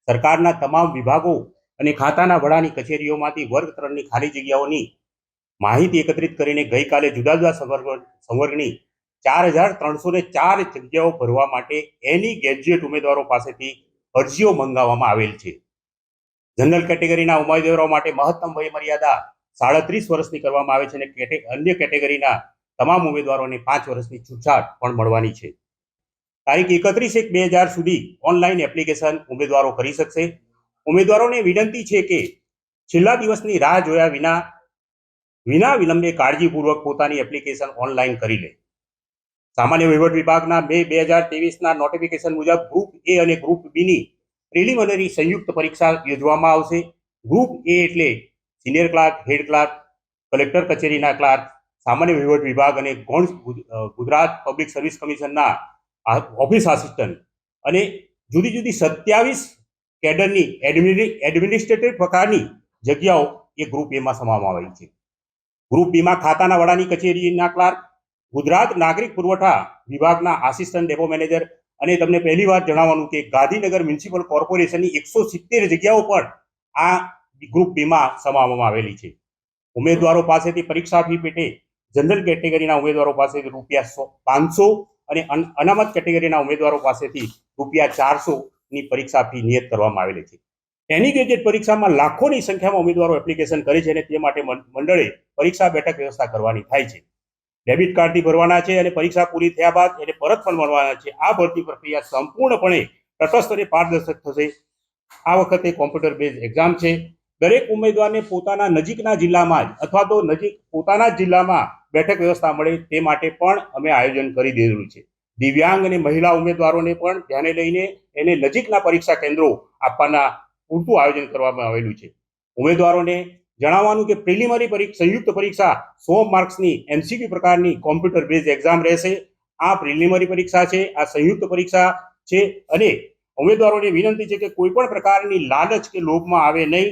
સરકારના તમામ વિભાગો અને ખાતાના વડાની કચેરીઓમાંથી વર્ગ 3ની ખાલી જગ્યાઓની માહિતી એકત્રિત કરીને ગઈકાલે જુદા જુદા સંવર્ગની 4304 જગ્યાઓ ભરવા માટે એની ગ્રેજ્યુએટ ઉમેદવારો પાસેથી અરજીઓ મંગાવવામાં આવેલ છે. જનરલ કેટેગરીના ઉમેદવારો માટે મહત્તમ વય મર્યાદા 37 વર્ષની કરવામાં આવે છે અને અન્ય કેટેગરીના તમામ ઉમેદવારોને 5 વર્ષની છૂટછાટ પણ મળવાની છે. તારીખ 31/1/2000 સુધી ઓનલાઈન એપ્લિકેશન ઉમેદવારો કરી શકશે. ઉમેદવારોને વિનંતી છે કે છેલ્લા દિવસની રાહ જોયા વિના વિલંબે કાળજીપૂર્વક પોતાની એપ્લિકેશન ઓનલાઈન કરી લે. સામાન્ય વહીવટ વિભાગના મે 2023ના નોટિફિકેશન મુજબ ગ્રુપ એ અને ગ્રુપ બીની પ્રિલિમિનરી સંયુક્ત પરીક્ષા યોજવામાં આવશે. ગ્રુપ એ એટલે senior clerk, head clerk, collector કચેરીના ક્લાર્ક, સામાન્ય વહીવટ વિભાગ અને ગુજરાત પબ્લિક સર્વિસ કમિશનના ઓફિસ આસિસ્ટન્ટ અને જુદી જુદી 27 કેડરની એડમિનિસ્ટ્રેટિવ પ્રકારની જગ્યાઓ એ ગ્રુપ એમાં સમાવવામાં આવી છે. ગ્રુપ બીમાં ખાતાના વડાની કચેરીના ક્લાર્ક, ગુજરાત નાગરિક પુરવઠા વિભાગના આસિસ્ટન્ટ ડેપો મેનેજર અને તમને પહેલી વાર જણાવવાનું કે ગાંધીનગર મ્યુનિસિપલ કોર્પોરેશનની 170 જગ્યાઓ પણ આ ગ્રુપ બીમાં સમાવવામાં આવેલી છે. ઉમેદવારો પાસેથી પરીક્ષા ફી પેટે જનરલ કેટેગરીના ઉમેદવારો પાસેથી ₹500 અને અનામત કેટેગરીના ઉમેદવારો પાસેથી ₹400ની પરીક્ષા ફી નિયત કરવામાં આવેલી છે. એની ગ્રેજ્યુએટ પરીક્ષામાં લાખોની સંખ્યામાં ઉમેદવારો એપ્લિકેશન કરે છે અને તે માટે મંડળે પરીક્ષા બેઠક વ્યવસ્થા કરવાની થાય છે. ડેબિટ કાર્ડથી ભરવાના છે અને પરીક્ષા પૂરી થયા બાદ એને પરત પણ મળવાના છે. આ ભરતી પ્રક્રિયા સંપૂર્ણપણે તટસ્થ અને પારદર્શક થશે. આ વખતે કોમ્પ્યુટર બેઝ એક્ઝામ છે. દરેક ઉમેદવારને પોતાના નજીકના જિલ્લામાં જ અથવા તો પોતાના જ જિલ્લામાં બેઠક વ્યવસ્થા મળે તે માટે પણ અમે આયોજન કરી દીધેલું છે. દિવ્યાંગ અને મહિલા ઉમેદવારોને પણ ધ્યાને લઈને એને નજીકના પરીક્ષા કેન્દ્રો આપવાના પૂરતું આયોજન કરવામાં આવેલું છે. ઉમેદવારોને જણાવવાનું કે પ્રિલિમિનરી સંયુક્ત પરીક્ષા 100 માર્ક્સની MCQ પ્રકારની કોમ્પ્યુટર બેઝ એક્ઝામ રહેશે. આ પ્રિલિમિનરી પરીક્ષા છે, આ સંયુક્ત પરીક્ષા છે અને ઉમેદવારોને વિનંતી છે કે કોઈ પણ પ્રકારની લાલચ કે લોભમાં આવે નહીં.